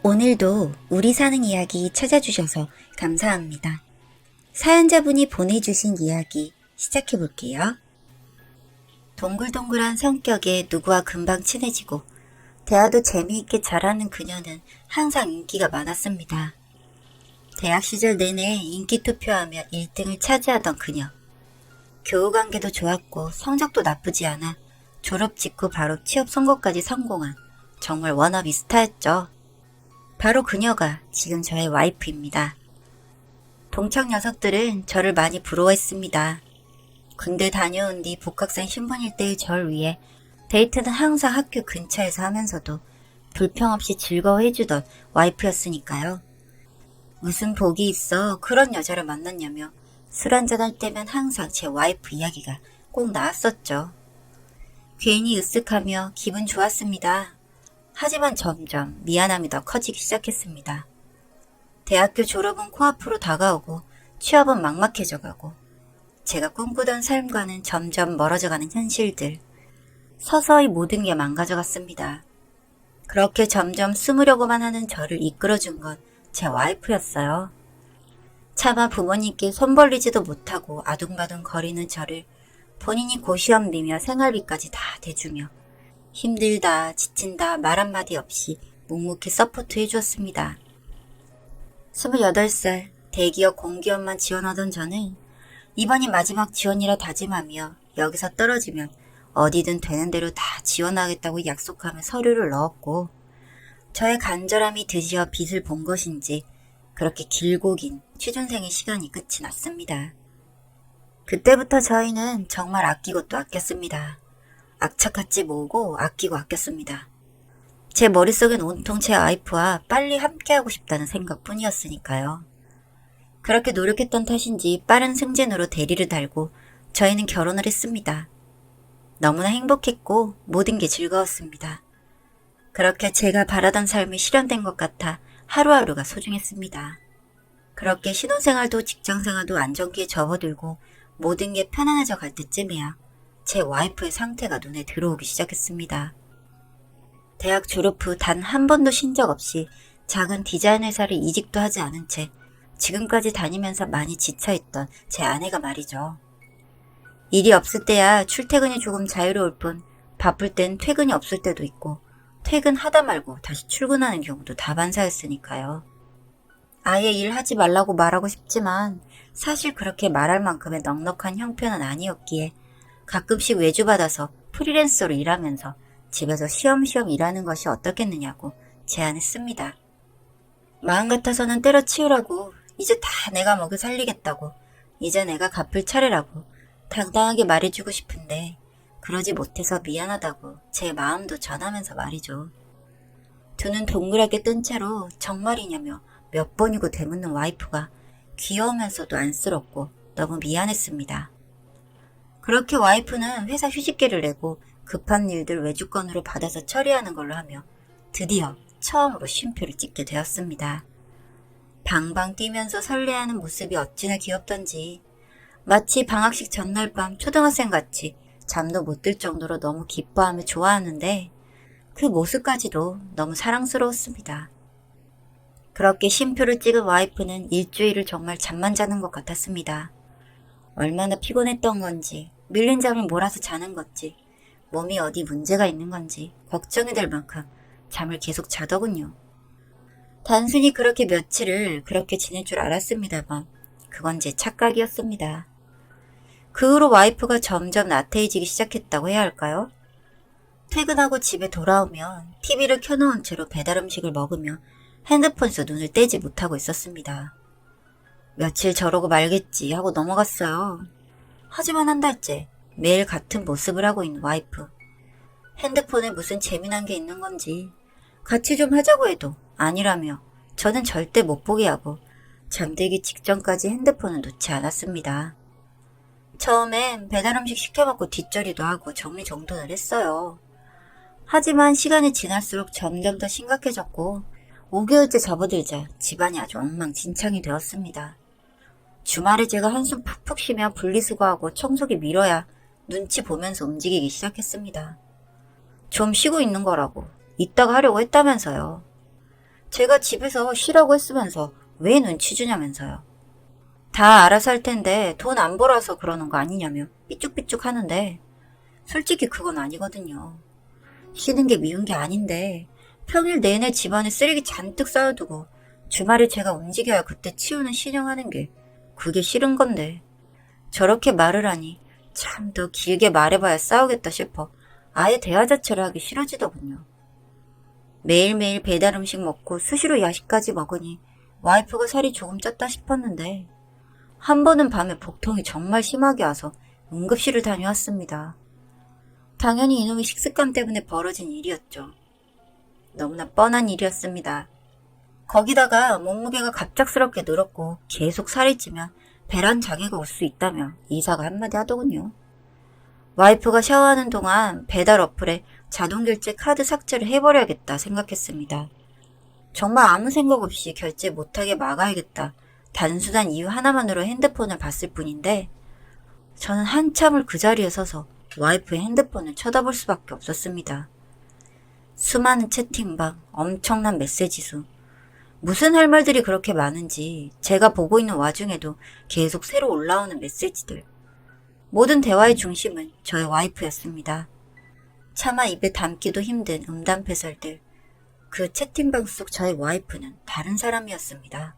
오늘도 우리 사는 이야기 찾아주셔서 감사합니다. 사연자분이 보내주신 이야기 시작해볼게요. 동글동글한 성격에 누구와 금방 친해지고 대화도 재미있게 잘하는 그녀는 항상 인기가 많았습니다. 대학 시절 내내 인기 투표하며 1등을 차지하던 그녀. 교우관계도 좋았고 성적도 나쁘지 않아 졸업 직후 바로 취업 선고까지 성공한 정말 워너비 스타였죠. 바로 그녀가 지금 저의 와이프입니다. 동창 녀석들은 저를 많이 부러워했습니다. 군대 다녀온 뒤 복학생 신분일 때의 절 위해 데이트는 항상 학교 근처에서 하면서도 불평 없이 즐거워해주던 와이프였으니까요. 무슨 복이 있어 그런 여자를 만났냐며 술 한잔할 때면 항상 제 와이프 이야기가 꼭 나왔었죠. 괜히 으쓱하며 기분 좋았습니다. 하지만 점점 미안함이 더 커지기 시작했습니다. 대학교 졸업은 코앞으로 다가오고 취업은 막막해져가고 제가 꿈꾸던 삶과는 점점 멀어져가는 현실들. 서서히 모든 게 망가져갔습니다. 그렇게 점점 숨으려고만 하는 저를 이끌어준 건 제 와이프였어요. 차마 부모님께 손 벌리지도 못하고 아둥바둥 거리는 저를 본인이 고시원 내며 생활비까지 다 대주며 힘들다, 지친다 말 한마디 없이 묵묵히 서포트 해주었습니다. 28살 대기업 공기업만 지원하던 저는 이번이 마지막 지원이라 다짐하며 여기서 떨어지면 어디든 되는 대로 다 지원하겠다고 약속하며 서류를 넣었고 저의 간절함이 드디어 빛을 본 것인지 그렇게 길고 긴 취준생의 시간이 끝이 났습니다. 그때부터 저희는 정말 아끼고 또 아꼈습니다. 악착같이 모으고 아끼고 아꼈습니다. 제 머릿속엔 온통 제 와이프와 빨리 함께하고 싶다는 생각뿐이었으니까요. 그렇게 노력했던 탓인지 빠른 승진으로 대리를 달고 저희는 결혼을 했습니다. 너무나 행복했고 모든 게 즐거웠습니다. 그렇게 제가 바라던 삶이 실현된 것 같아 하루하루가 소중했습니다. 그렇게 신혼생활도 직장생활도 안정기에 접어들고 모든 게 편안해져 갈 때쯤이야 제 와이프의 상태가 눈에 들어오기 시작했습니다. 대학 졸업 후 단 한 번도 쉰 적 없이 작은 디자인 회사를 이직도 하지 않은 채 지금까지 다니면서 많이 지쳐있던 제 아내가 말이죠. 일이 없을 때야 출퇴근이 조금 자유로울 뿐 바쁠 땐 퇴근이 없을 때도 있고 퇴근하다 말고 다시 출근하는 경우도 다반사였으니까요. 아예 일하지 말라고 말하고 싶지만 사실 그렇게 말할 만큼의 넉넉한 형편은 아니었기에 가끔씩 외주받아서 프리랜서로 일하면서 집에서 쉬엄쉬엄 일하는 것이 어떻겠느냐고 제안했습니다. 마음 같아서는 때려치우라고, 이제 다 내가 먹여 살리겠다고, 이제 내가 갚을 차례라고 당당하게 말해주고 싶은데 그러지 못해서 미안하다고 제 마음도 전하면서 말이죠. 두 눈 동그랗게 뜬 채로 정말이냐며 몇 번이고 되묻는 와이프가 귀여우면서도 안쓰럽고 너무 미안했습니다. 그렇게 와이프는 회사 휴직계를 내고 급한 일들 외주건으로 받아서 처리하는 걸로 하며 드디어 처음으로 쉼표를 찍게 되었습니다. 방방 뛰면서 설레하는 모습이 어찌나 귀엽던지 마치 방학식 전날 밤 초등학생같이 잠도 못 들 정도로 너무 기뻐하며 좋아하는데 그 모습까지도 너무 사랑스러웠습니다. 그렇게 쉼표를 찍은 와이프는 일주일을 정말 잠만 자는 것 같았습니다. 얼마나 피곤했던 건지 밀린 잠을 몰아서 자는 건지 몸이 어디 문제가 있는 건지 걱정이 될 만큼 잠을 계속 자더군요. 단순히 그렇게 며칠을 그렇게 지낼 줄 알았습니다만 그건 제 착각이었습니다. 그 후로 와이프가 점점 나태해지기 시작했다고 해야 할까요? 퇴근하고 집에 돌아오면 TV를 켜놓은 채로 배달음식을 먹으며 핸드폰에서 눈을 떼지 못하고 있었습니다. 며칠 저러고 말겠지 하고 넘어갔어요. 하지만 한 달째 매일 같은 모습을 하고 있는 와이프. 핸드폰에 무슨 재미난 게 있는 건지 같이 좀 하자고 해도 아니라며 저는 절대 못 보게 하고 잠들기 직전까지 핸드폰을 놓지 않았습니다. 처음엔 배달음식 시켜먹고 뒷처리도 하고 정리정돈을 했어요. 하지만 시간이 지날수록 점점 더 심각해졌고 5개월째 접어들자 집안이 아주 엉망진창이 되었습니다. 주말에 제가 한숨 푹푹 쉬며 분리수거하고 청소기 밀어야 눈치 보면서 움직이기 시작했습니다. 좀 쉬고 있는 거라고 이따가 하려고 했다면서요. 제가 집에서 쉬라고 했으면서 왜 눈치 주냐면서요. 다 알아서 할 텐데 돈 안 벌어서 그러는 거 아니냐며 삐죽삐죽 하는데 솔직히 그건 아니거든요. 쉬는 게 미운 게 아닌데 평일 내내 집안에 쓰레기 잔뜩 쌓아두고 주말에 제가 움직여야 그때 치우는 신용하는 게 그게 싫은 건데 저렇게 말을 하니 참 더 길게 말해봐야 싸우겠다 싶어 아예 대화 자체를 하기 싫어지더군요. 매일매일 배달 음식 먹고 수시로 야식까지 먹으니 와이프가 살이 조금 쪘다 싶었는데 한 번은 밤에 복통이 정말 심하게 와서 응급실을 다녀왔습니다. 당연히 이놈의 식습관 때문에 벌어진 일이었죠. 너무나 뻔한 일이었습니다. 거기다가 몸무게가 갑작스럽게 늘었고 계속 살이 찌면 배란 장애가 올 수 있다며 의사가 한마디 하더군요. 와이프가 샤워하는 동안 배달 어플에 자동결제 카드 삭제를 해버려야겠다 생각했습니다. 정말 아무 생각 없이 결제 못하게 막아야겠다. 단순한 이유 하나만으로 핸드폰을 봤을 뿐인데 저는 한참을 그 자리에 서서 와이프의 핸드폰을 쳐다볼 수밖에 없었습니다. 수많은 채팅방, 엄청난 메시지 수. 무슨 할 말들이 그렇게 많은지 제가 보고 있는 와중에도 계속 새로 올라오는 메시지들. 모든 대화의 중심은 저의 와이프였습니다. 차마 입에 담기도 힘든 음담패설들. 그 채팅방 속 저의 와이프는 다른 사람이었습니다.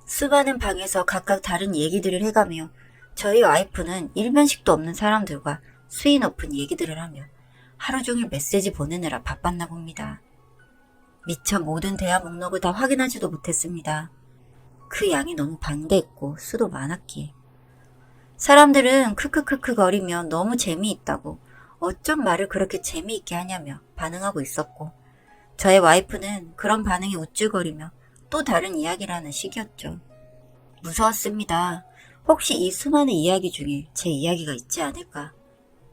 수많은 방에서 각각 다른 얘기들을 해가며 저희 와이프는 일면식도 없는 사람들과 수위 높은 얘기들을 하며 하루 종일 메시지 보내느라 바빴나 봅니다. 미처 모든 대화 목록을 다 확인하지도 못했습니다. 그 양이 너무 방대했고 수도 많았기에. 사람들은 크크크크 거리며 너무 재미있다고 어쩜 말을 그렇게 재미있게 하냐며 반응하고 있었고 저의 와이프는 그런 반응에 우쭐거리며 또 다른 이야기를 하는 시기였죠. 무서웠습니다. 혹시 이 수많은 이야기 중에 제 이야기가 있지 않을까?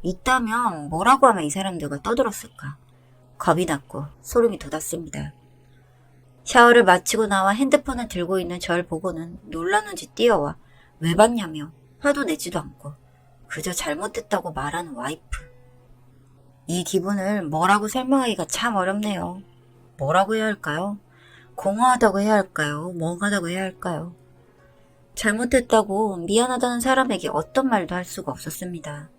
있다면 뭐라고 하면 이 사람들과 떠들었을까? 겁이 났고 소름이 돋았습니다. 샤워를 마치고 나와 핸드폰을 들고 있는 절 보고는 놀라는지 뛰어와 왜 봤냐며 화도 내지도 않고 그저 잘못됐다고 말하는 와이프. 이 기분을 뭐라고 설명하기가 참 어렵네요. 뭐라고 해야 할까요? 공허하다고 해야 할까요? 멍하다고 해야 할까요? 잘못했다고 미안하다는 사람에게 어떤 말도 할 수가 없었습니다.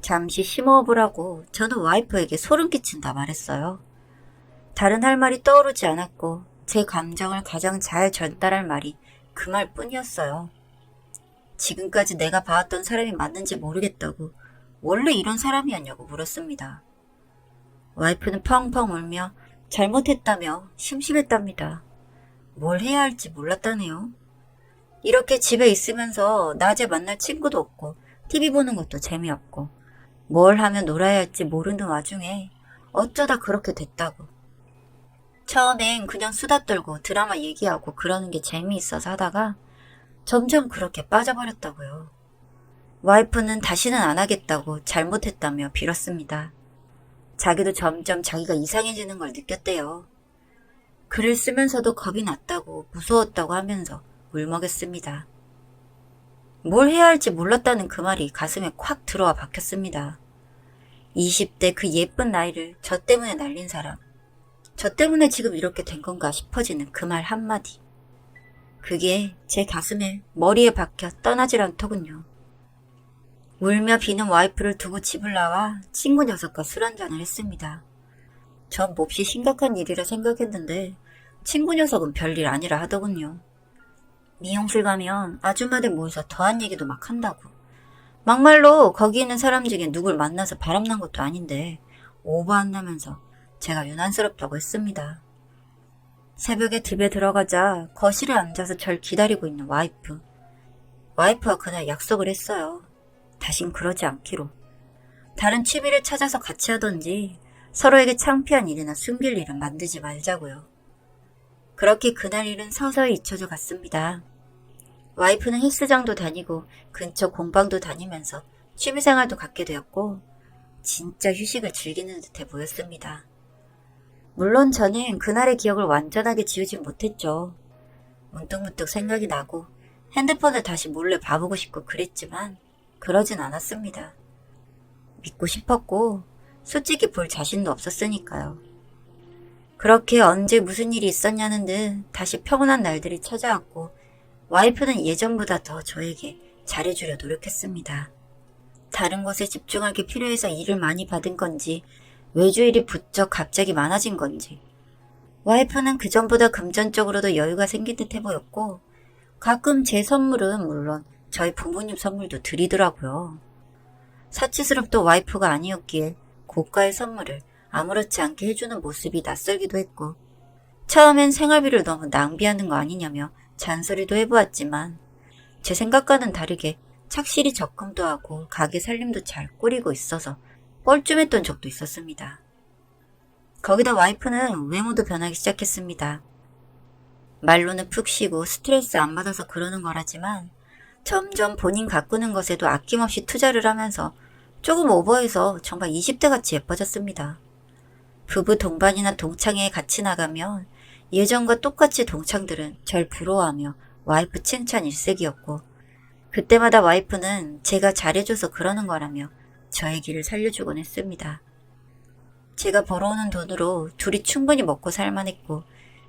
잠시 심호흡을 하고 저는 와이프에게 소름 끼친다 말했어요. 다른 할 말이 떠오르지 않았고 제 감정을 가장 잘 전달할 말이 그 말뿐이었어요. 지금까지 내가 봐왔던 사람이 맞는지 모르겠다고 원래 이런 사람이었냐고 물었습니다. 와이프는 펑펑 울며 잘못했다며 심심했답니다. 뭘 해야 할지 몰랐다네요. 이렇게 집에 있으면서 낮에 만날 친구도 없고 TV 보는 것도 재미없고 뭘 하면 놀아야 할지 모르는 와중에 어쩌다 그렇게 됐다고. 처음엔 그냥 수다 떨고 드라마 얘기하고 그러는 게 재미있어서 하다가 점점 그렇게 빠져버렸다고요. 와이프는 다시는 안 하겠다고 잘못했다며 빌었습니다. 자기도 점점 자기가 이상해지는 걸 느꼈대요. 글을 쓰면서도 겁이 났다고 무서웠다고 하면서 울먹였습니다. 뭘 해야 할지 몰랐다는 그 말이 가슴에 콱 들어와 박혔습니다. 20대 그 예쁜 나이를 저 때문에 날린 사람. 저 때문에 지금 이렇게 된 건가 싶어지는 그 말 한마디. 그게 제 가슴에 머리에 박혀 떠나질 않더군요. 울며 비는 와이프를 두고 집을 나와 친구 녀석과 술 한잔을 했습니다. 전 몹시 심각한 일이라 생각했는데 친구 녀석은 별일 아니라 하더군요. 미용실 가면 아줌마들 모여서 더한 얘기도 막 한다고. 막말로 거기 있는 사람 중에 누굴 만나서 바람난 것도 아닌데 오버 안 나면서 제가 유난스럽다고 했습니다. 새벽에 집에 들어가자 거실에 앉아서 절 기다리고 있는 와이프. 와이프와 그날 약속을 했어요. 다신 그러지 않기로. 다른 취미를 찾아서 같이 하던지 서로에게 창피한 일이나 숨길 일은 만들지 말자고요. 그렇게 그날 일은 서서히 잊혀져 갔습니다. 와이프는 헬스장도 다니고 근처 공방도 다니면서 취미생활도 갖게 되었고 진짜 휴식을 즐기는 듯해 보였습니다. 물론 저는 그날의 기억을 완전하게 지우진 못했죠. 문득문득 생각이 나고 핸드폰을 다시 몰래 봐보고 싶고 그랬지만 그러진 않았습니다. 믿고 싶었고 솔직히 볼 자신도 없었으니까요. 그렇게 언제 무슨 일이 있었냐는 듯 다시 평온한 날들이 찾아왔고 와이프는 예전보다 더 저에게 잘해주려 노력했습니다. 다른 것에 집중하기 필요해서 일을 많이 받은 건지 외주일이 부쩍 갑자기 많아진 건지 와이프는 그전보다 금전적으로도 여유가 생긴 듯 해보였고 가끔 제 선물은 물론 저희 부모님 선물도 드리더라고요. 사치스럽도 와이프가 아니었기에 고가의 선물을 아무렇지 않게 해주는 모습이 낯설기도 했고 처음엔 생활비를 너무 낭비하는 거 아니냐며 잔소리도 해보았지만 제 생각과는 다르게 착실히 적금도 하고 가게 살림도 잘 꾸리고 있어서 뻘쭘했던 적도 있었습니다. 거기다 와이프는 외모도 변하기 시작했습니다. 말로는 푹 쉬고 스트레스 안 받아서 그러는 거라지만 점점 본인 가꾸는 것에도 아낌없이 투자를 하면서 조금 오버해서 정말 20대같이 예뻐졌습니다. 부부 동반이나 동창회에 같이 나가면 예전과 똑같이 동창들은 절 부러워하며 와이프 칭찬 일색이었고 그때마다 와이프는 제가 잘해줘서 그러는 거라며 저의 길을 살려주곤 했습니다. 제가 벌어오는 돈으로 둘이 충분히 먹고 살만했고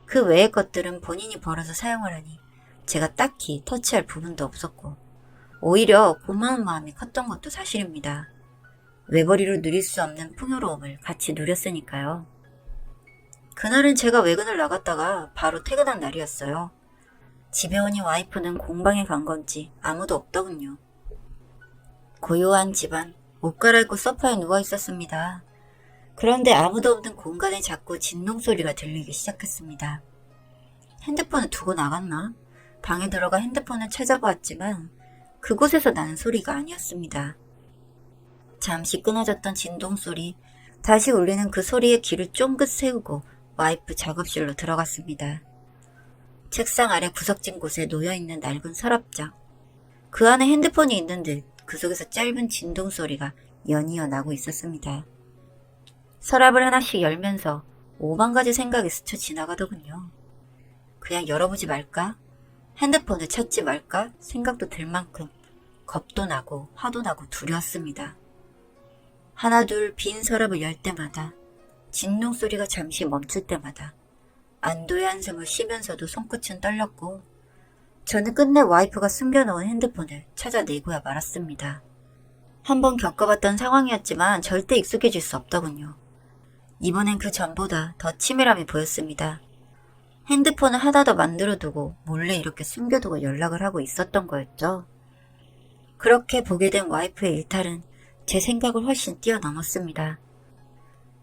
그 외의 것들은 본인이 벌어서 사용을 하니 제가 딱히 터치할 부분도 없었고 오히려 고마운 마음이 컸던 것도 사실입니다. 외벌이로 누릴 수 없는 풍요로움을 같이 누렸으니까요. 그날은 제가 외근을 나갔다가 바로 퇴근한 날이었어요. 집에 오니 와이프는 공방에 간 건지 아무도 없더군요. 고요한 집안, 옷 갈아입고 소파에 누워 있었습니다. 그런데 아무도 없는 공간에 자꾸 진동 소리가 들리기 시작했습니다. 핸드폰을 두고 나갔나? 방에 들어가 핸드폰을 찾아보았지만 그곳에서 나는 소리가 아니었습니다. 잠시 끊어졌던 진동 소리, 다시 울리는 그 소리에 귀를 쫑긋 세우고 와이프 작업실로 들어갔습니다. 책상 아래 구석진 곳에 놓여있는 낡은 서랍장. 그 안에 핸드폰이 있는 듯 그 속에서 짧은 진동 소리가 연이어 나고 있었습니다. 서랍을 하나씩 열면서 5만 가지 생각이 스쳐 지나가더군요. 그냥 열어보지 말까? 핸드폰을 찾지 말까? 생각도 들 만큼 겁도 나고 화도 나고 두려웠습니다. 하나 둘 빈 서랍을 열 때마다 진동 소리가 잠시 멈출 때마다 안도의 한숨을 쉬면서도 손끝은 떨렸고 저는 끝내 와이프가 숨겨놓은 핸드폰을 찾아내고야 말았습니다. 한번 겪어봤던 상황이었지만 절대 익숙해질 수 없더군요. 이번엔 그 전보다 더 치밀함이 보였습니다. 핸드폰을 하나 더 만들어두고 몰래 이렇게 숨겨두고 연락을 하고 있었던 거였죠. 그렇게 보게 된 와이프의 일탈은 제 생각을 훨씬 뛰어넘었습니다.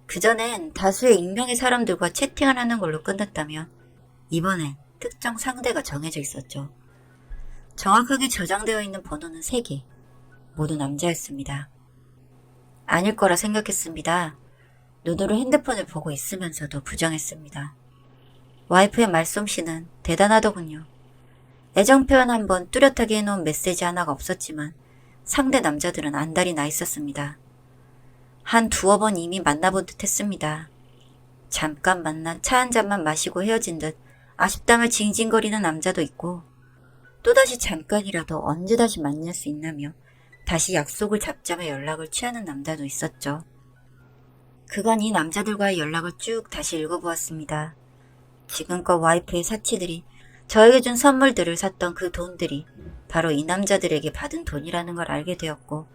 그전엔 다수의 익명의 사람들과 채팅을 하는 걸로 끝났다면 이번엔 특정 상대가 정해져 있었죠. 정확하게 저장되어 있는 번호는 3개. 모두 남자였습니다. 아닐 거라 생각했습니다. 눈으로 핸드폰을 보고 있으면서도 부정했습니다. 와이프의 말솜씨는 대단하더군요. 애정 표현 한번 뚜렷하게 해놓은 메시지 하나가 없었지만 상대 남자들은 안달이 나 있었습니다. 한 두어 번 이미 만나본 듯 했습니다. 잠깐 만나 차 한 잔만 마시고 헤어진 듯 아쉽다며 징징거리는 남자도 있고 또다시 잠깐이라도 언제 다시 만날 수 있나며 다시 약속을 잡자며 연락을 취하는 남자도 있었죠. 그간 이 남자들과의 연락을 쭉 다시 읽어보았습니다. 지금껏 와이프의 사치들이 저에게 준 선물들을 샀던 그 돈들이 바로 이 남자들에게 받은 돈이라는 걸 알게 되었고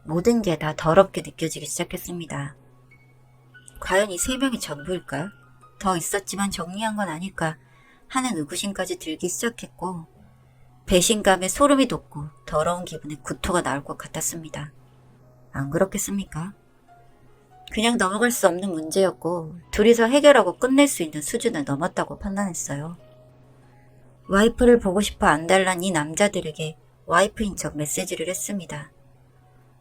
모든 게 다 더럽게 느껴지기 시작했습니다. 과연 이 3명이 전부일까? 더 있었지만 정리한 건 아닐까 하는 의구심까지 들기 시작했고 배신감에 소름이 돋고 더러운 기분에 구토가 나올 것 같았습니다. 안 그렇겠습니까? 그냥 넘어갈 수 없는 문제였고 둘이서 해결하고 끝낼 수 있는 수준을 넘었다고 판단했어요. 와이프를 보고 싶어 안달난 이 남자들에게 와이프인 척 메시지를 했습니다.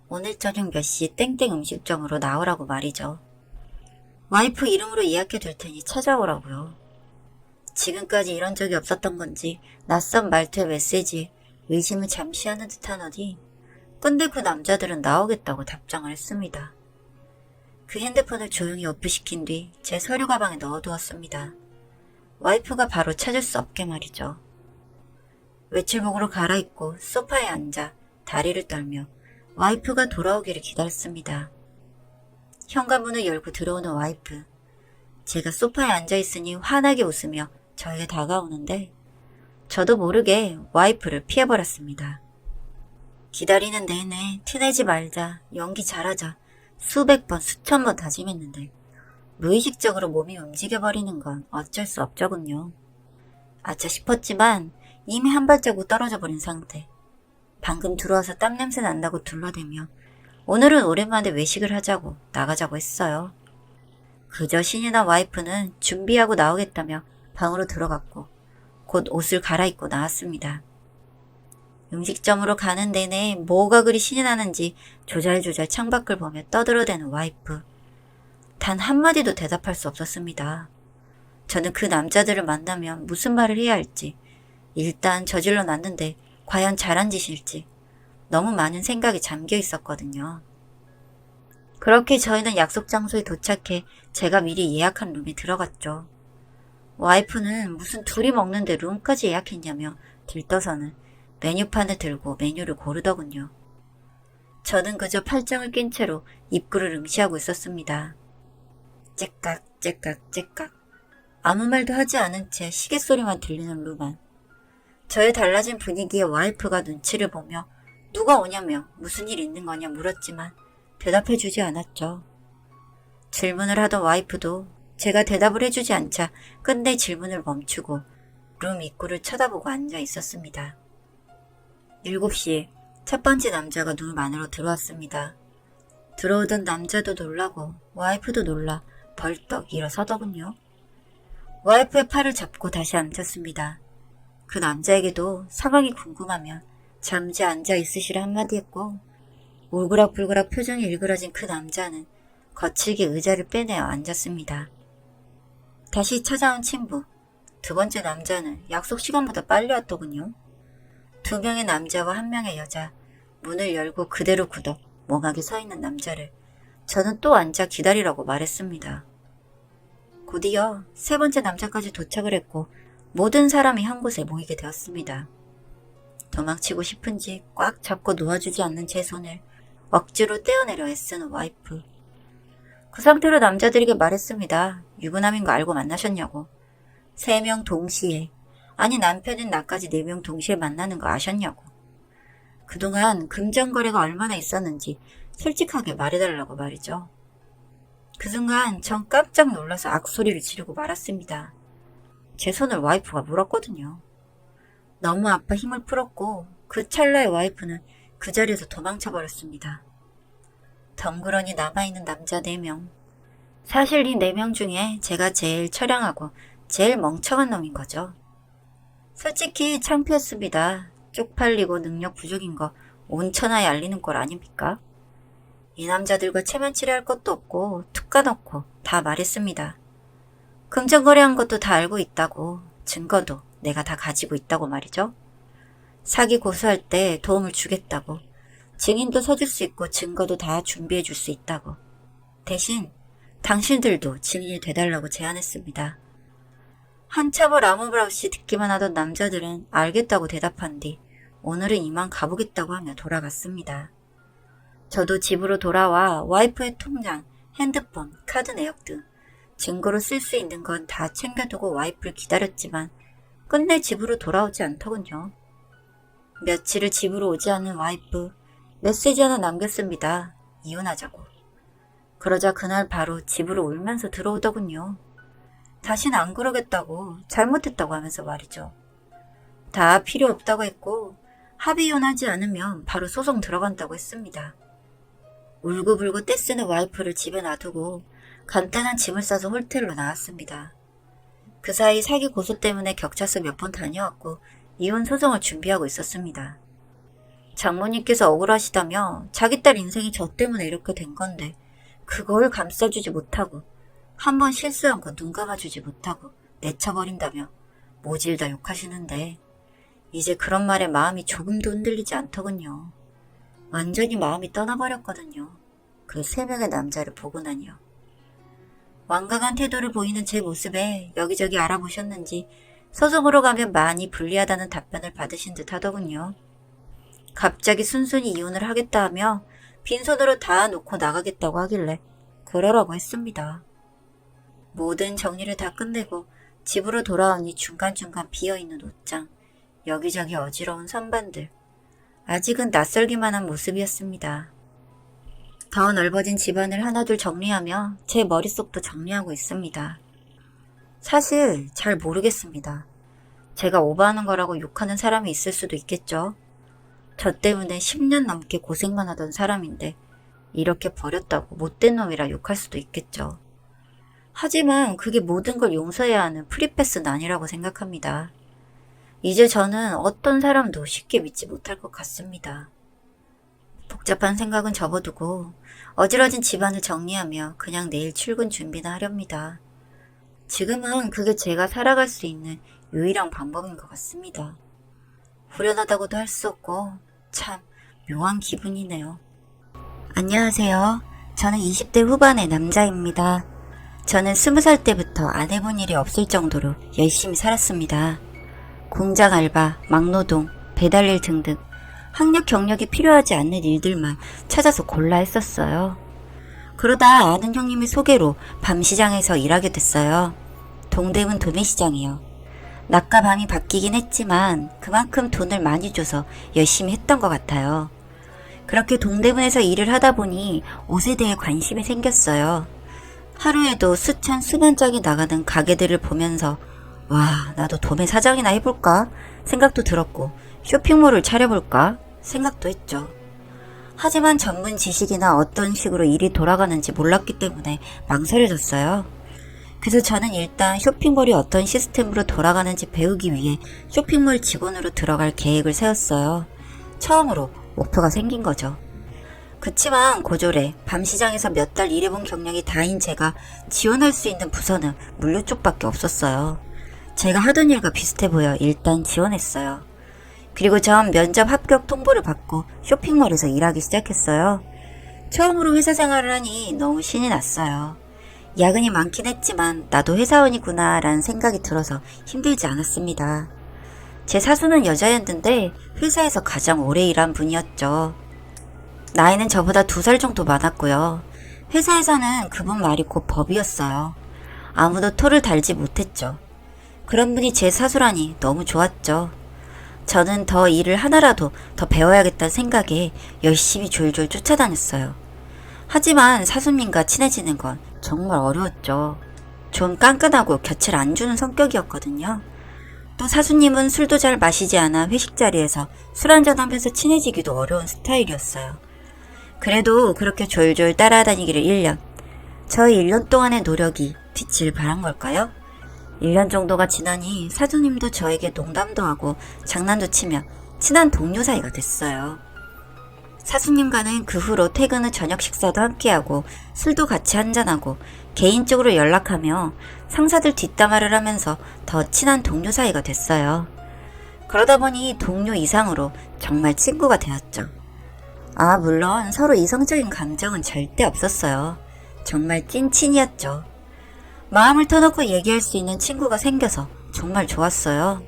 오늘 저녁 몇 시 땡땡 음식점으로 나오라고 말이죠. 와이프 이름으로 예약해둘 테니 찾아오라고요. 지금까지 이런 적이 없었던 건지 낯선 말투의 메시지에 의심을 잠시 하는 듯한 어디 근데 그 남자들은 나오겠다고 답장을 했습니다. 그 핸드폰을 조용히 오프시킨 뒤 제 서류 가방에 넣어두었습니다. 와이프가 바로 찾을 수 없게 말이죠. 외출복으로 갈아입고 소파에 앉아 다리를 떨며 와이프가 돌아오기를 기다렸습니다. 현관문을 열고 들어오는 와이프. 제가 소파에 앉아있으니 환하게 웃으며 저에게 다가오는데 저도 모르게 와이프를 피해버렸습니다. 기다리는 내내 티내지 말자, 연기 잘하자 수백 번 수천 번 다짐했는데 무의식적으로 몸이 움직여버리는 건 어쩔 수 없더군요. 아차 싶었지만 이미 한 발자국 떨어져 버린 상태. 방금 들어와서 땀냄새 난다고 둘러대며 오늘은 오랜만에 외식을 하자고 나가자고 했어요. 그저 신이 난 와이프는 준비하고 나오겠다며 방으로 들어갔고 곧 옷을 갈아입고 나왔습니다. 음식점으로 가는 내내 뭐가 그리 신이 나는지 조잘조잘 창밖을 보며 떠들어대는 와이프. 단 한마디도 대답할 수 없었습니다. 저는 그 남자들을 만나면 무슨 말을 해야 할지, 일단 저질러 놨는데 과연 잘한 짓일지 너무 많은 생각이 잠겨 있었거든요. 그렇게 저희는 약속 장소에 도착해 제가 미리 예약한 룸에 들어갔죠. 와이프는 무슨 둘이 먹는데 룸까지 예약했냐며 들떠서는 메뉴판을 들고 메뉴를 고르더군요. 저는 그저 팔짱을 낀 채로 입구를 응시하고 있었습니다. 째깍 째깍 째깍 아무 말도 하지 않은 채 시계 소리만 들리는 룸안. 저의 달라진 분위기에 와이프가 눈치를 보며 누가 오냐며 무슨 일 있는 거냐 물었지만 대답해주지 않았죠. 질문을 하던 와이프도 제가 대답을 해주지 않자 끝내 질문을 멈추고 룸 입구를 쳐다보고 앉아 있었습니다. 7시에 첫 번째 남자가 룸 안으로 들어왔습니다. 들어오던 남자도 놀라고 와이프도 놀라 벌떡 일어서더군요. 와이프의 팔을 잡고 다시 앉았습니다. 그 남자에게도 상황이 궁금하면 잠시 앉아 있으시라 한마디 했고 울그락불그락 표정이 일그러진 그 남자는 거칠게 의자를 빼내어 앉았습니다. 다시 찾아온 친부. 두 번째 남자는 약속 시간보다 빨리 왔더군요. 2명의 남자와 1명의 여자, 문을 열고 그대로 굳어 멍하게 서 있는 남자를 저는 또 앉아 기다리라고 말했습니다. 곧이어 3번째 남자까지 도착을 했고 모든 사람이 한 곳에 모이게 되었습니다. 도망치고 싶은지 꽉 잡고 놓아주지 않는 제 손을 억지로 떼어내려 애쓰는 와이프. 그 상태로 남자들에게 말했습니다. 유부남인 거 알고 만나셨냐고. 3명 동시에, 아니 남편인 나까지 4명 동시에 만나는 거 아셨냐고. 그동안 금전거래가 얼마나 있었는지 솔직하게 말해달라고 말이죠. 그 순간 전 깜짝 놀라서 악소리를 지르고 말았습니다. 제 손을 와이프가 물었거든요. 너무 아파 힘을 풀었고 그 찰나에 와이프는 그 자리에서 도망쳐버렸습니다. 덩그러니 남아있는 남자 4명. 사실 이 4명 중에 제가 제일 처량하고 제일 멍청한 놈인 거죠. 솔직히 창피했습니다. 쪽팔리고 능력 부족인 거 온천하에 알리는 꼴 아닙니까? 이 남자들과 체면치레 할 것도 없고 툭 까놓고 다 말했습니다. 금전거래한 것도 다 알고 있다고, 증거도 내가 다 가지고 있다고 말이죠. 사기 고소할 때 도움을 주겠다고, 증인도 서줄 수 있고 증거도 다 준비해 줄 수 있다고. 대신 당신들도 증인이 돼달라고 제안했습니다. 한참을 아무 말 없이 듣기만 하던 남자들은 알겠다고 대답한 뒤 오늘은 이만 가보겠다고 하며 돌아갔습니다. 저도 집으로 돌아와 와이프의 통장, 핸드폰, 카드 내역 등 증거로 쓸 수 있는 건 다 챙겨두고 와이프를 기다렸지만 끝내 집으로 돌아오지 않더군요. 며칠을 집으로 오지 않은 와이프, 메시지 하나 남겼습니다. 이혼하자고. 그러자 그날 바로 집으로 울면서 들어오더군요. 다시는 안 그러겠다고, 잘못했다고 하면서 말이죠. 다 필요 없다고 했고 합의 이혼하지 않으면 바로 소송 들어간다고 했습니다. 울고불고 떼쓰는 와이프를 집에 놔두고 간단한 짐을 싸서 홀텔로 나왔습니다. 그 사이 사기 고소 때문에 경찰서 몇 번 다녀왔고 이혼 소송을 준비하고 있었습니다. 장모님께서 억울하시다며 자기 딸 인생이 저 때문에 이렇게 된 건데 그걸 감싸주지 못하고 한 번 실수한 거 눈 감아주지 못하고 내쳐버린다며 모질다 욕하시는데 이제 그런 말에 마음이 조금도 흔들리지 않더군요. 완전히 마음이 떠나버렸거든요. 그 3명의 남자를 보고 나니요. 완강한 태도를 보이는 제 모습에 여기저기 알아보셨는지 소송으로 가면 많이 불리하다는 답변을 받으신 듯 하더군요. 갑자기 순순히 이혼을 하겠다 하며 빈손으로 다 놓고 나가겠다고 하길래 그러라고 했습니다. 모든 정리를 다 끝내고 집으로 돌아오니 중간중간 비어있는 옷장, 여기저기 어지러운 선반들. 아직은 낯설기만 한 모습이었습니다. 더 넓어진 집안을 하나둘 정리하며 제 머릿속도 정리하고 있습니다. 사실 잘 모르겠습니다. 제가 오버하는 거라고 욕하는 사람이 있을 수도 있겠죠. 저 때문에 10년 넘게 고생만 하던 사람인데 이렇게 버렸다고 못된 놈이라 욕할 수도 있겠죠. 하지만 그게 모든 걸 용서해야 하는 프리패스는 아니라고 생각합니다. 이제 저는 어떤 사람도 쉽게 믿지 못할 것 같습니다. 복잡한 생각은 접어두고 어지러진 집안을 정리하며 그냥 내일 출근 준비나 하렵니다. 지금은 그게 제가 살아갈 수 있는 유일한 방법인 것 같습니다. 후련하다고도 할 수 없고 참 묘한 기분이네요. 안녕하세요. 저는 20대 후반의 남자입니다. 저는 20살 때부터 안 해본 일이 없을 정도로 열심히 살았습니다. 공장 알바, 막노동, 배달일 등등 학력 경력이 필요하지 않는 일들만 찾아서 골라 했었어요. 그러다 아는 형님의 소개로 밤시장에서 일하게 됐어요. 동대문 도매시장이요. 낮과 밤이 바뀌긴 했지만 그만큼 돈을 많이 줘서 열심히 했던 것 같아요. 그렇게 동대문에서 일을 하다 보니 옷에 대해 관심이 생겼어요. 하루에도 수천 수만 짝이 나가는 가게들을 보면서 와, 나도 도매 사장이나 해볼까 생각도 들었고 쇼핑몰을 차려볼까 생각도 했죠. 하지만 전문 지식이나 어떤 식으로 일이 돌아가는지 몰랐기 때문에 망설여졌어요. 그래서 저는 일단 쇼핑몰이 어떤 시스템으로 돌아가는지 배우기 위해 쇼핑몰 직원으로 들어갈 계획을 세웠어요. 처음으로 목표가 생긴 거죠. 그치만 고졸에 밤시장에서 몇 달 일해본 경력이 다인 제가 지원할 수 있는 부서는 물류 쪽밖에 없었어요. 제가 하던 일과 비슷해 보여 일단 지원했어요. 그리고 전 면접 합격 통보를 받고 쇼핑몰에서 일하기 시작했어요. 처음으로 회사 생활을 하니 너무 신이 났어요. 야근이 많긴 했지만 나도 회사원이구나 라는 생각이 들어서 힘들지 않았습니다. 제 사수는 여자였는데 회사에서 가장 오래 일한 분이었죠. 나이는 저보다 2살 정도 많았고요. 회사에서는 그분 말이 곧 법이었어요. 아무도 토를 달지 못했죠. 그런 분이 제 사수라니 너무 좋았죠. 저는 더 일을 하나라도 더 배워야겠다는 생각에 열심히 졸졸 쫓아다녔어요. 하지만 사수님과 친해지는 건 정말 어려웠죠. 좀 깐깐하고 곁을 안 주는 성격이었거든요. 또 사수님은 술도 잘 마시지 않아 회식 자리에서 술 한잔하면서 친해지기도 어려운 스타일이었어요. 그래도 그렇게 졸졸 따라다니기를 1년. 저의 1년 동안의 노력이 빛을 발한 걸까요? 1년 정도가 지나니 사수님도 저에게 농담도 하고 장난도 치며 친한 동료 사이가 됐어요. 사수님과는 그 후로 퇴근 후 저녁 식사도 함께하고 술도 같이 한잔하고 개인적으로 연락하며 상사들 뒷담화를 하면서 더 친한 동료 사이가 됐어요. 그러다 보니 동료 이상으로 정말 친구가 되었죠. 물론 서로 이성적인 감정은 절대 없었어요. 정말 찐친이었죠. 마음을 터놓고 얘기할 수 있는 친구가 생겨서 정말 좋았어요.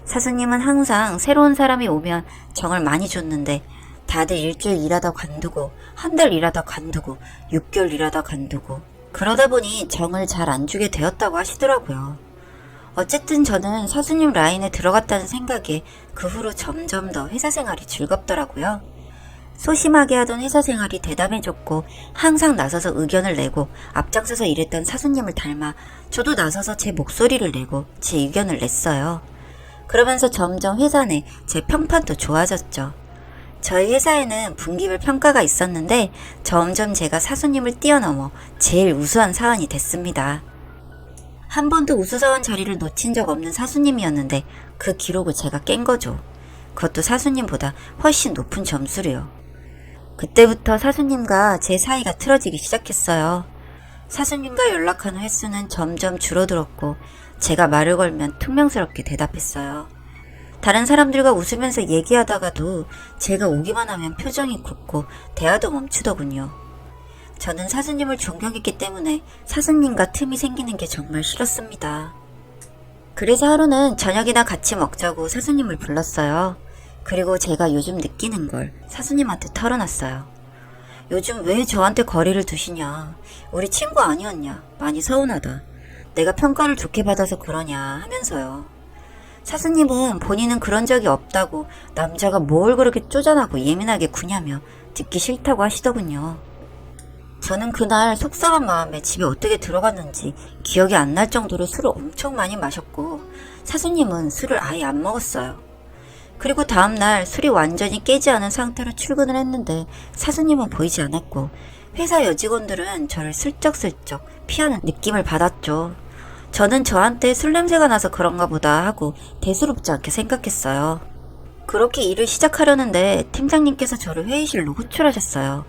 사수님은 항상 새로운 사람이 오면 정을 많이 줬는데 다들 일주일 일하다 관두고 한 달 일하다 관두고 6개월 일하다 관두고 그러다 보니 정을 잘 안 주게 되었다고 하시더라고요. 어쨌든 저는 사수님 라인에 들어갔다는 생각에 그 후로 점점 더 회사 생활이 즐겁더라고요. 소심하게 하던 회사 생활이 대담해졌고 항상 나서서 의견을 내고 앞장서서 일했던 사수님을 닮아 저도 나서서 제 목소리를 내고 제 의견을 냈어요. 그러면서 점점 회사 내 제 평판도 좋아졌죠. 저희 회사에는 분기별 평가가 있었는데 점점 제가 사수님을 뛰어넘어 제일 우수한 사원이 됐습니다. 한 번도 우수사원 자리를 놓친 적 없는 사수님이었는데 그 기록을 제가 깬 거죠. 그것도 사수님보다 훨씬 높은 점수로요. 그때부터 사수님과 제 사이가 틀어지기 시작했어요. 사수님과 연락하는 횟수는 점점 줄어들었고 제가 말을 걸면 퉁명스럽게 대답했어요. 다른 사람들과 웃으면서 얘기하다가도 제가 오기만 하면 표정이 굳고 대화도 멈추더군요. 저는 사수님을 존경했기 때문에 사수님과 틈이 생기는 게 정말 싫었습니다. 그래서 하루는 저녁이나 같이 먹자고 사수님을 불렀어요. 그리고 제가 요즘 느끼는 걸 사수님한테 털어놨어요. 요즘 왜 저한테 거리를 두시냐. 우리 친구 아니었냐. 많이 서운하다. 내가 평가를 좋게 받아서 그러냐 하면서요. 사수님은 본인은 그런 적이 없다고 남자가 뭘 그렇게 쪼잔하고 예민하게 구냐며 듣기 싫다고 하시더군요. 저는 그날 속상한 마음에 집에 어떻게 들어갔는지 기억이 안 날 정도로 술을 엄청 많이 마셨고 사수님은 술을 아예 안 먹었어요. 그리고 다음날 술이 완전히 깨지 않은 상태로 출근을 했는데 사수님은 보이지 않았고 회사 여직원들은 저를 슬쩍슬쩍 피하는 느낌을 받았죠. 저는 저한테 술 냄새가 나서 그런가 보다 하고 대수롭지 않게 생각했어요. 그렇게 일을 시작하려는데 팀장님께서 저를 회의실로 호출하셨어요.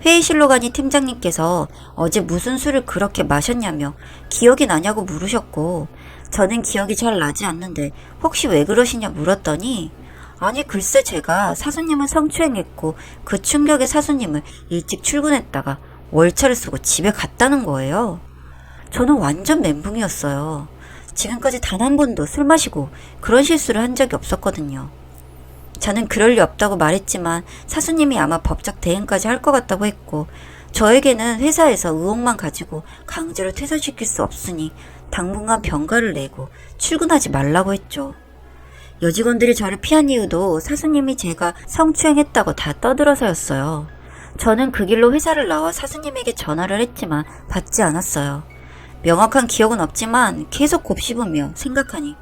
회의실로 가니 팀장님께서 어제 무슨 술을 그렇게 마셨냐며 기억이 나냐고 물으셨고 저는 기억이 잘 나지 않는데 혹시 왜 그러시냐 물었더니 아니 글쎄 제가 사수님을 성추행했고 그 충격에 사수님을 일찍 출근했다가 월차를 쓰고 집에 갔다는 거예요. 저는 완전 멘붕이었어요. 지금까지 단 한 번도 술 마시고 그런 실수를 한 적이 없었거든요. 저는 그럴 리 없다고 말했지만 사수님이 아마 법적 대응까지 할 것 같다고 했고 저에게는 회사에서 의혹만 가지고 강제로 퇴사시킬 수 없으니 당분간 병가를 내고 출근하지 말라고 했죠. 여직원들이 저를 피한 이유도 사수님이 제가 성추행했다고 다 떠들어서였어요. 저는 그 길로 회사를 나와 사수님에게 전화를 했지만 받지 않았어요. 명확한 기억은 없지만 계속 곱씹으며 생각하니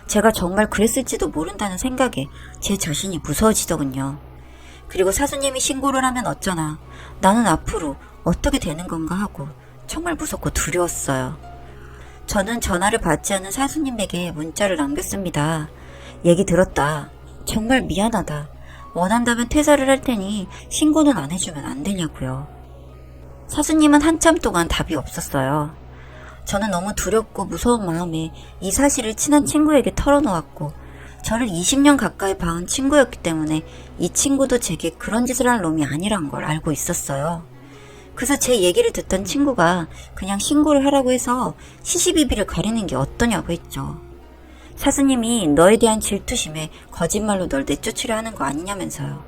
제가 정말 그랬을지도 모른다는 생각에 제 자신이 무서워지더군요. 그리고 사수님이 신고를 하면 어쩌나 나는 앞으로 어떻게 되는 건가 하고 정말 무섭고 두려웠어요. 저는 전화를 받지 않은 사수님에게 문자를 남겼습니다. 얘기 들었다. 정말 미안하다. 원한다면 퇴사를 할 테니 신고는 안 해주면 안 되냐고요. 사수님은 한참 동안 답이 없었어요. 저는 너무 두렵고 무서운 마음에 이 사실을 친한 친구에게 털어놓았고 저를 20년 가까이 봐온 친구였기 때문에 이 친구도 제게 그런 짓을 할 놈이 아니란 걸 알고 있었어요. 그래서 제 얘기를 듣던 친구가 그냥 신고를 하라고 해서 시시비비를 가리는 게 어떠냐고 했죠. 사수님이 너에 대한 질투심에 거짓말로 널 내쫓으려 하는 거 아니냐면서요.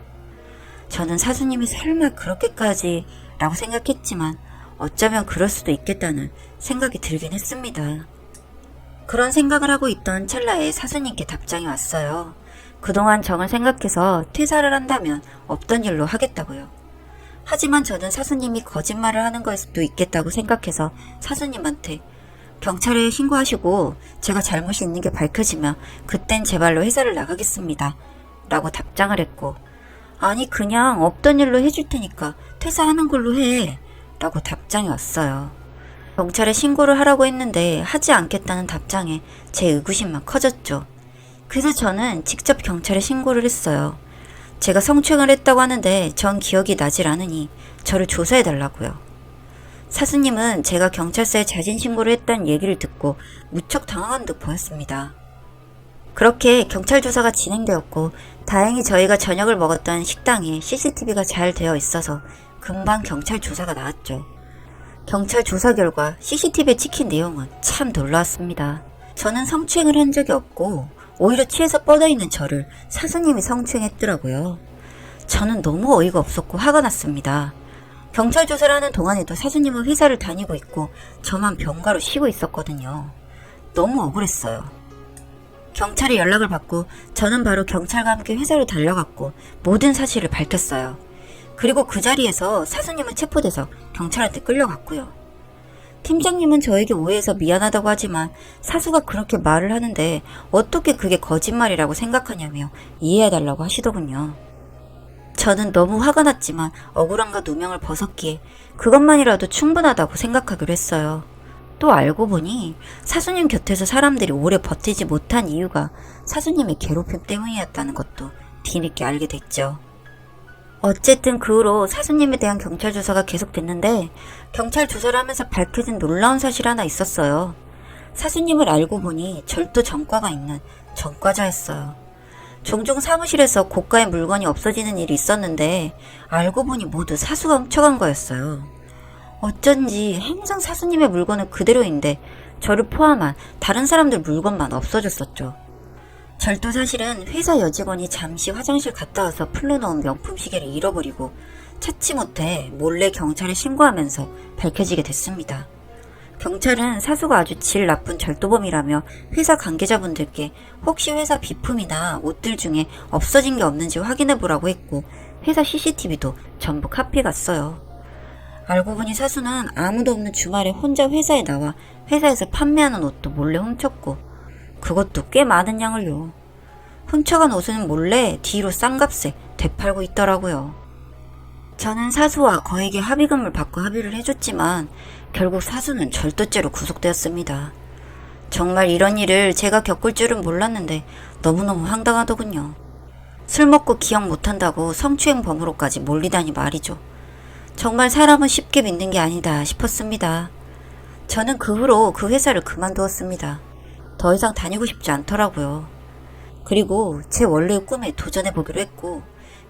저는 사수님이 설마 그렇게까지 라고 생각했지만 어쩌면 그럴 수도 있겠다는 생각이 들긴 했습니다. 그런 생각을 하고 있던 찰나에 사수님께 답장이 왔어요. 그동안 정을 생각해서 퇴사를 한다면 없던 일로 하겠다고요. 하지만 저는 사수님이 거짓말을 하는 걸 수도 있겠다고 생각해서 사수님한테 경찰에 신고하시고 제가 잘못이 있는 게 밝혀지면 그땐 제 발로 회사를 나가겠습니다. 라고 답장을 했고 아니 그냥 없던 일로 해줄 테니까 퇴사하는 걸로 해. 라고 답장이 왔어요. 경찰에 신고를 하라고 했는데 하지 않겠다는 답장에 제 의구심만 커졌죠. 그래서 저는 직접 경찰에 신고를 했어요. 제가 성추행을 했다고 하는데 전 기억이 나질 않으니 저를 조사해달라고요. 사수님은 제가 경찰서에 자진신고를 했다는 얘기를 듣고 무척 당황한 듯 보였습니다. 그렇게 경찰 조사가 진행되었고 다행히 저희가 저녁을 먹었던 식당에 CCTV가 잘 되어 있어서 금방 경찰 조사가 나왔죠. 경찰 조사 결과 CCTV에 찍힌 내용은 참 놀라웠습니다. 저는 성추행을 한 적이 없고 오히려 취해서 뻗어있는 저를 사수님이 성추행했더라고요. 저는 너무 어이가 없었고 화가 났습니다. 경찰 조사를 하는 동안에도 사수님은 회사를 다니고 있고 저만 병가로 쉬고 있었거든요. 너무 억울했어요. 경찰에 연락을 받고 저는 바로 경찰과 함께 회사로 달려갔고 모든 사실을 밝혔어요. 그리고 그 자리에서 사수님은 체포돼서 경찰한테 끌려갔고요. 팀장님은 저에게 오해해서 미안하다고 하지만 사수가 그렇게 말을 하는데 어떻게 그게 거짓말이라고 생각하냐며 이해해달라고 하시더군요. 저는 너무 화가 났지만 억울함과 누명을 벗었기에 그것만이라도 충분하다고 생각하기로 했어요. 또 알고 보니 사수님 곁에서 사람들이 오래 버티지 못한 이유가 사수님의 괴롭힘 때문이었다는 것도 뒤늦게 알게 됐죠. 어쨌든 그 후로 사수님에 대한 경찰 조사가 계속됐는데 경찰 조사를 하면서 밝혀진 놀라운 사실 하나 있었어요. 사수님을 알고 보니 절도 전과가 있는 전과자였어요. 종종 사무실에서 고가의 물건이 없어지는 일이 있었는데 알고 보니 모두 사수가 훔쳐간 거였어요. 어쩐지 항상 사수님의 물건은 그대로인데 저를 포함한 다른 사람들 물건만 없어졌었죠. 절도 사실은 회사 여직원이 잠시 화장실 갔다 와서 풀러놓은 명품 시계를 잃어버리고 찾지 못해 몰래 경찰에 신고하면서 밝혀지게 됐습니다. 경찰은 사수가 아주 질 나쁜 절도범이라며 회사 관계자분들께 혹시 회사 비품이나 옷들 중에 없어진 게 없는지 확인해보라고 했고 회사 CCTV도 전부 카피해갔어요. 알고 보니 사수는 아무도 없는 주말에 혼자 회사에 나와 회사에서 판매하는 옷도 몰래 훔쳤고 그것도 꽤 많은 양을요. 훔쳐간 옷은 몰래 뒤로 싼 값에 되팔고 있더라고요. 저는 사수와 거액의 합의금을 받고 합의를 해줬지만 결국 사수는 절도죄로 구속되었습니다. 정말 이런 일을 제가 겪을 줄은 몰랐는데 너무너무 황당하더군요. 술 먹고 기억 못한다고 성추행 범으로까지 몰리다니 말이죠. 정말 사람은 쉽게 믿는 게 아니다 싶었습니다. 저는 그 후로 그 회사를 그만두었습니다. 더 이상 다니고 싶지 않더라고요. 그리고 제 원래의 꿈에 도전해보기로 했고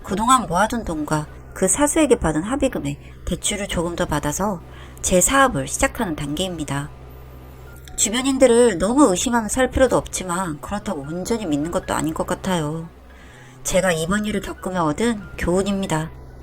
그동안 모아둔 돈과 그 사수에게 받은 합의금에 대출을 조금 더 받아서 제 사업을 시작하는 단계입니다. 주변인들을 너무 의심하며 살 필요도 없지만 그렇다고 온전히 믿는 것도 아닌 것 같아요. 제가 이번 일을 겪으며 얻은 교훈입니다.